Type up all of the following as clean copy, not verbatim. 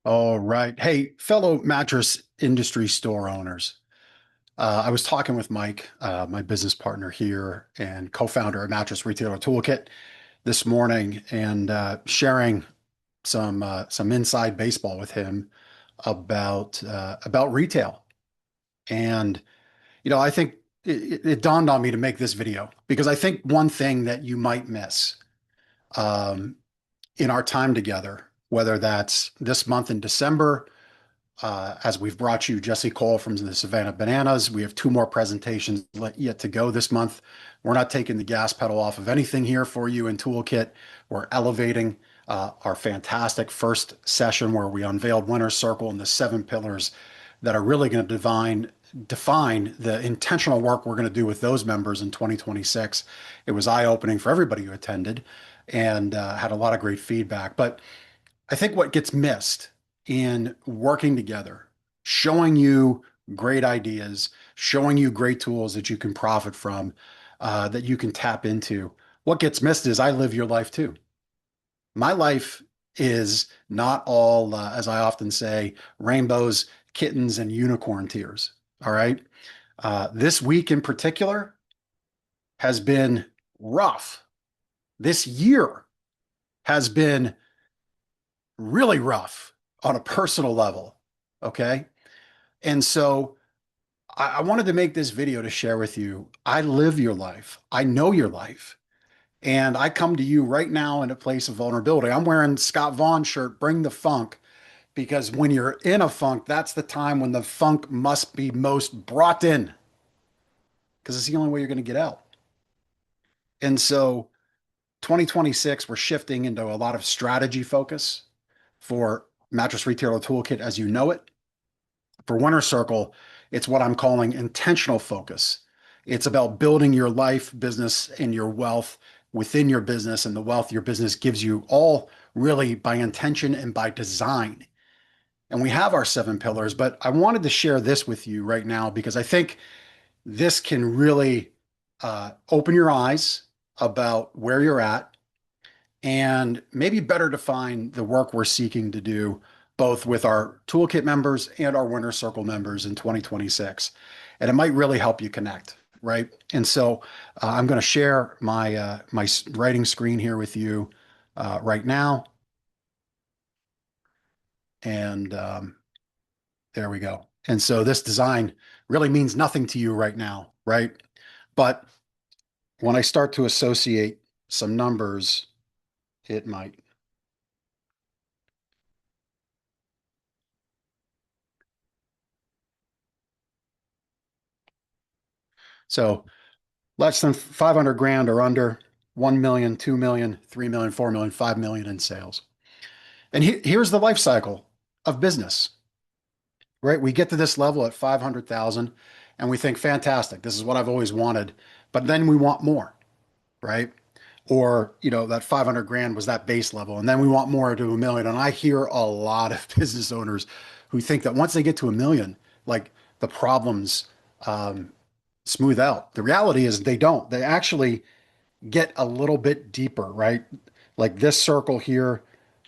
All right. Hey, fellow mattress industry store owners. I was talking with Mike, my business partner here and co-founder of Mattress Retailer Toolkit this morning, and sharing some inside baseball with him about retail. And I think it dawned on me to make this video because I think one thing that you might miss um, in our time together, whether that's this month in December. As we've brought you Jesse Cole from the Savannah Bananas. We have two more presentations yet to go this month. We're not taking the gas pedal off of anything here for you in Toolkit. We're elevating our fantastic first session where we unveiled Winner's Circle and the seven pillars that are really going to define the intentional work we're going to do with those members in 2026. It was eye-opening for everybody who attended and had a lot of great feedback. But I think what gets missed in working together, showing you great ideas, showing you great tools that you can profit from, that you can tap into. What gets missed is I live your life too. My life is not all, as I often say, rainbows, kittens, and unicorn tears. All right. This week in particular has been rough. This year has been really rough on a personal level. Okay. And so I wanted to make this video to share with you. I live your life. I know your life. And I come to you right now in a place of vulnerability. I'm wearing Scott Vaughn shirt, Bring the Funk, because when you're in a funk, that's the time when the funk must be most brought in, because it's the only way you're going to get out. And so 2026, we're shifting into a lot of strategy focus for Mattress Retailer Toolkit as you know it. For Winner's Circle, it's what I'm calling intentional focus. It's about building your life, business, and your wealth within your business and the wealth your business gives you, all really by intention and by design. And we have our seven pillars, but I wanted to share this with you right now because I think this can really open your eyes about where you're at and maybe better define the work we're seeking to do both with our toolkit members and our Winner Circle members in 2026. And it might really help you connect, right? And so I'm going to share my writing screen here with you right now. And there we go. And so this design really means nothing to you right now, right? But when I start to associate some numbers, it might. So less than 500 grand or under, 1 million, 2 million, 3 million, 4 million, 5 million in sales. And here's the life cycle of business, right? We get to this level at 500,000 and we think, fantastic, this is what I've always wanted. But then we want more, right? Or, that 500 grand was that base level. And then we want more to a million. And I hear a lot of business owners who think that once they get to a million, like the problems smooth out. The reality is they don't. They actually get a little bit deeper, right? Like this circle here,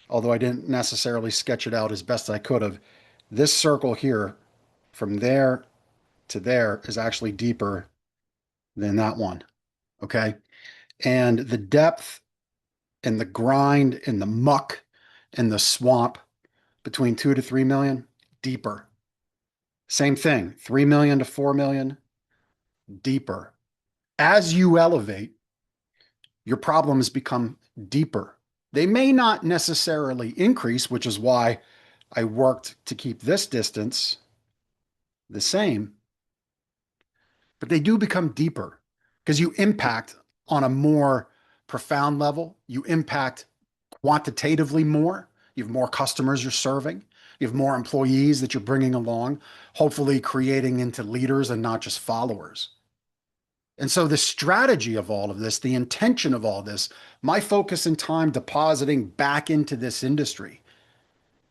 although I didn't necessarily sketch it out as best I could have, this circle here from there to there is actually deeper than that one. Okay. And the depth and the grind and the muck and the swamp between 2 to 3 million, deeper. Same thing, 3 million to 4 million, deeper. As you elevate, your problems become deeper. They may not necessarily increase, which is why I worked to keep this distance the same, but they do become deeper because you impact on a more profound level. You impact quantitatively more. You have more customers you're serving. You have more employees that you're bringing along, hopefully creating into leaders and not just followers. And so the strategy of all of this, the intention of all this, my focus and time depositing back into this industry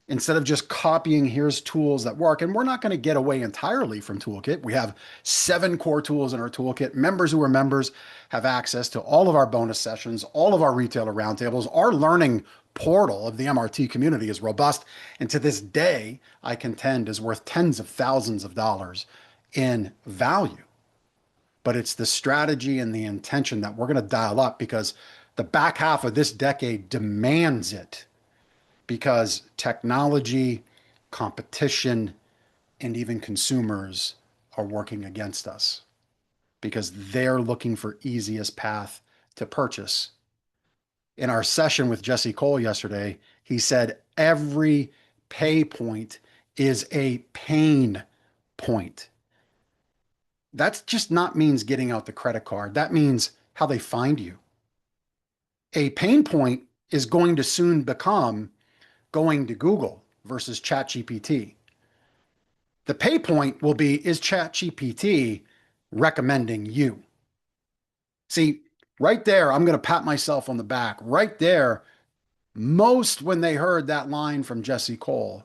instead of just copying here's tools that work. And we're not going to get away entirely from Toolkit. We have 7 core tools in our toolkit. Members who are members have access to all of our bonus sessions, all of our retailer roundtables, our learning portal of the MRT community is robust, and to this day, I contend is worth tens of thousands of dollars in value. But it's the strategy and the intention that we're going to dial up because the back half of this decade demands it because technology, competition, and even consumers are working against us because they're looking for easiest path to purchase. In our session with Jesse Cole yesterday, he said every pay point is a pain point. That's just not means getting out the credit card. That means how they find you. A pain point is going to soon become going to Google versus ChatGPT. The pay point will be, is ChatGPT recommending you? See, right there, I'm going to pat myself on the back. Right there, most when they heard that line from Jesse Cole,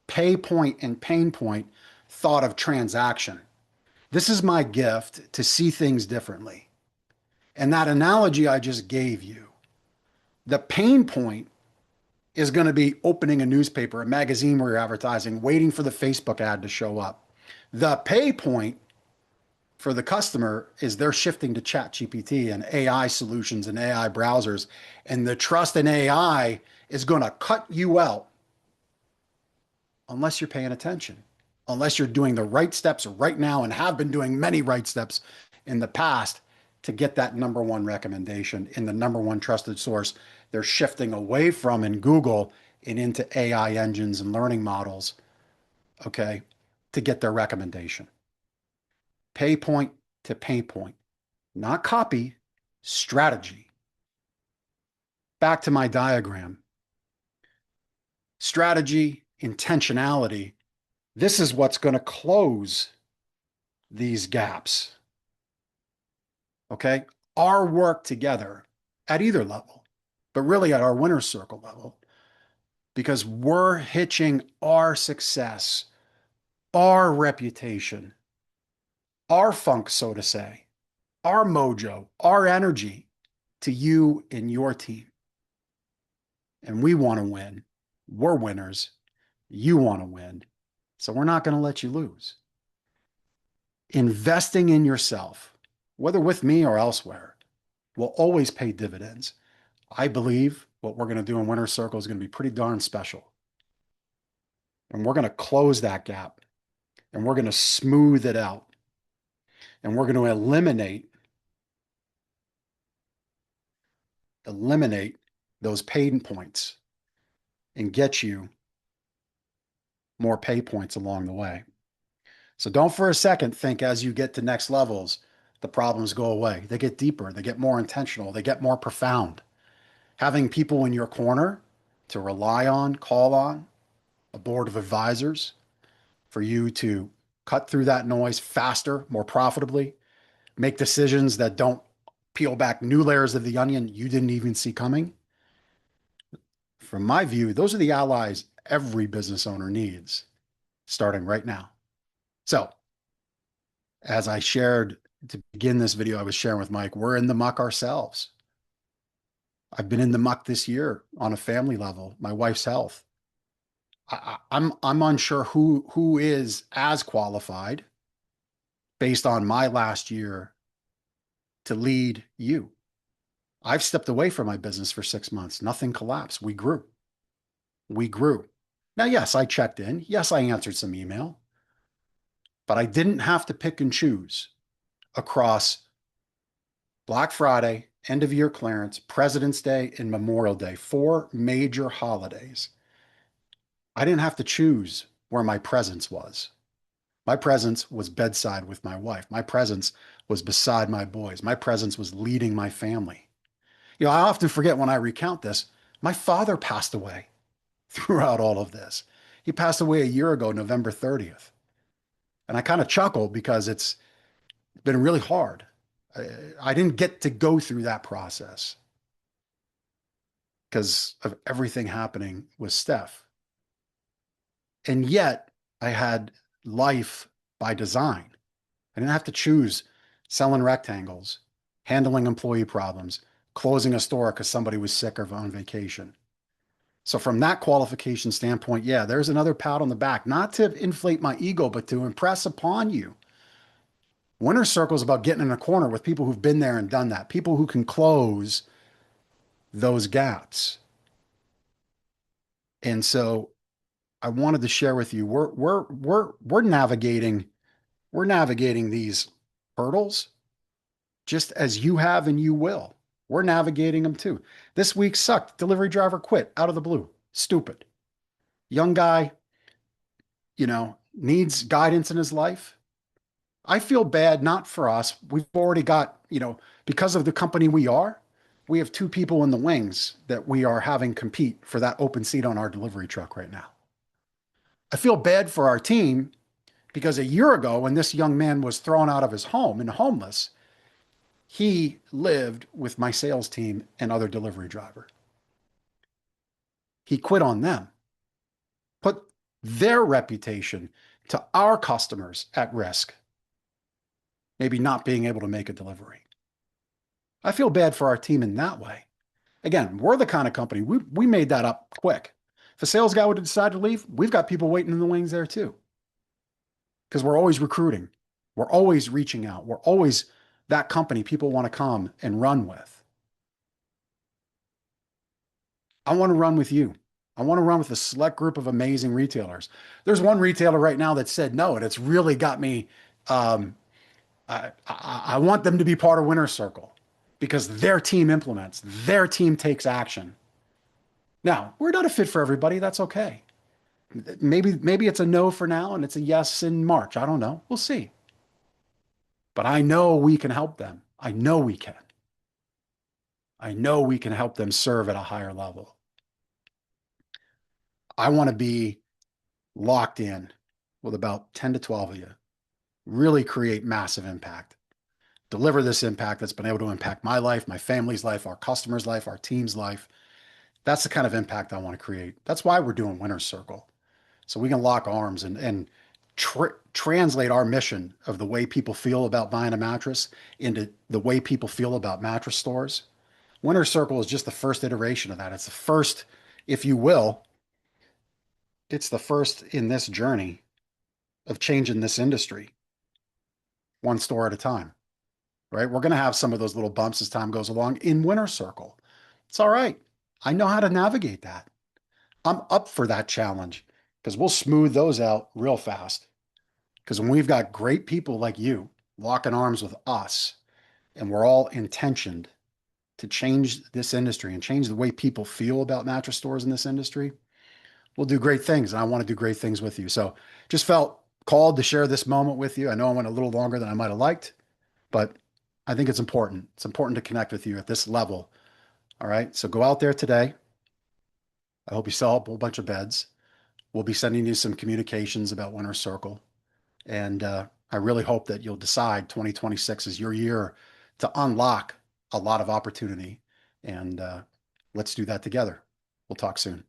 pay point and pain point, thought of transaction. This is my gift to see things differently. And that analogy I just gave you, the pain point is going to be opening a newspaper, a magazine where you're advertising, waiting for the Facebook ad to show up. The pay point for the customer is they're shifting to ChatGPT and AI solutions and AI browsers. And the trust in AI is going to cut you out unless you're paying attention, unless you're doing the right steps right now and have been doing many right steps in the past to get that number one recommendation in the number one trusted source. They're shifting away from in Google and into AI engines and learning models, okay, to get their recommendation. Pay point to pay point, not copy, strategy. Back to my diagram. Strategy, intentionality. This is what's going to close these gaps. Okay? Our work together at either level, but really at our winner's circle level, because we're hitching our success, our reputation, our funk, so to say, our mojo, our energy to you and your team. And we want to win. We're winners. You want to win. So we're not going to let you lose. Investing in yourself, whether with me or elsewhere, will always pay dividends. I believe what we're going to do in Winner's Circle is going to be pretty darn special. And we're going to close that gap and we're going to smooth it out. And we're going to eliminate those pain points and get you more pay points along the way. So don't for a second think as you get to next levels, the problems go away. They get deeper, they get more intentional, they get more profound. Having people in your corner to rely on, call on, a board of advisors for you to cut through that noise faster, more profitably, make decisions that don't peel back new layers of the onion you didn't even see coming. From my view, those are the allies every business owner needs starting right now. So, as I shared to begin this video, I was sharing with Mike, we're in the muck ourselves. I've been in the muck this year on a family level, my wife's health. I'm unsure who is as qualified based on my last year to lead you. I've stepped away from my business for 6 months. Nothing collapsed. We grew. We grew. Now, yes, I checked in. Yes, I answered some email, but I didn't have to pick and choose across Black Friday, end of year clearance, President's Day, and Memorial Day, 4 major holidays. I didn't have to choose where my presence was. My presence was bedside with my wife. My presence was beside my boys. My presence was leading my family. You know, I often forget when I recount this, my father passed away throughout all of this. He passed away a year ago, November 30th. And I kind of chuckle because it's been really hard. I didn't get to go through that process because of everything happening with Steph. And yet I had life by design. I didn't have to choose selling rectangles, handling employee problems, closing a store because somebody was sick or on vacation. So from that qualification standpoint, yeah, there's another pat on the back, not to inflate my ego, but to impress upon you. Winner Circle is about getting in a corner with people who've been there and done that, people who can close those gaps. And so I wanted to share with you, we're navigating these hurdles just as you have and you will. We're navigating them too. This week sucked. Delivery driver quit out of the blue. Stupid. Young guy, needs guidance in his life. I feel bad, not for us. We've already got, because of the company we are, we have two people in the wings that we are having compete for that open seat on our delivery truck right now. I feel bad for our team because a year ago, when this young man was thrown out of his home and homeless, he lived with my sales team and other delivery driver. He quit on them, put their reputation to our customers at risk, maybe not being able to make a delivery. I feel bad for our team in that way. Again, we're the kind of company, we made that up quick. If a sales guy would decide to leave, we've got people waiting in the wings there too. Because we're always recruiting. We're always reaching out. We're always that company people want to come and run with. I want to run with you. I want to run with a select group of amazing retailers. There's one retailer right now that said no, and it's really got me. I want them to be part of Winner's Circle because their team implements, their team takes action. Now, we're not a fit for everybody. That's okay. Maybe it's a no for now and it's a yes in March. I don't know. We'll see. But I know we can help them. I know we can. I know we can help them serve at a higher level. I want to be locked in with about 10 to 12 of you, really create massive impact, deliver this impact that's been able to impact my life, my family's life, our customers' life, our team's life. That's the kind of impact I want to create. That's why we're doing Winner's Circle. So we can lock arms and translate our mission of the way people feel about buying a mattress into the way people feel about mattress stores. Winner's Circle is just the first iteration of that. It's the first, if you will, it's the first in this journey of changing this industry one store at a time, right? We're going to have some of those little bumps as time goes along in Winner's Circle. It's all right. I know how to navigate that. I'm up for that challenge because we'll smooth those out real fast. Because when we've got great people like you locking arms with us and we're all intentioned to change this industry and change the way people feel about mattress stores in this industry, we'll do great things. And I want to do great things with you. So just felt called to share this moment with you. I know I went a little longer than I might have liked, but I think it's important. It's important to connect with you at this level. All right. So go out there today. I hope you sell a whole bunch of beds. We'll be sending you some communications about Winner's Circle. And I really hope that you'll decide 2026 is your year to unlock a lot of opportunity. And let's do that together. We'll talk soon.